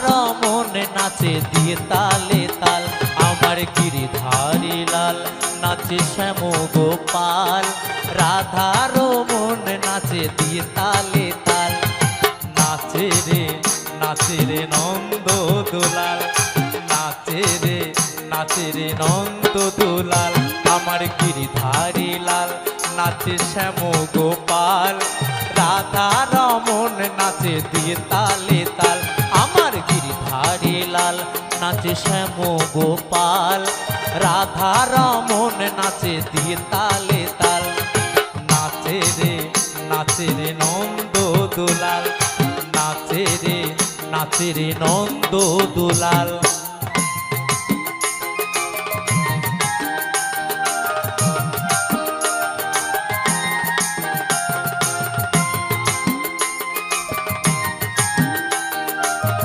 রমন নাচে দিয়ে তালে তাল, আমার গিরিধারী লাল নাচে শ্যাম গোপাল। রাধা রমন নাচে দিয়ে তালে তাল, নাচে রে নন্দ দুলাল, নাচে রে নন্দ দুলাল। আমার গিরিধারী লাল নাচে শ্যাম গোপাল, রাধা রমন নাচে দিয়ে তালে তাল, আমার গিরিধারী লাল নাচে শ্যাম গোপাল, রাধা রমন নাচে দিয়ে তালে তাল। নাচে রে নন্দ দুলাল, নাচে রে নন্দ দুলাল।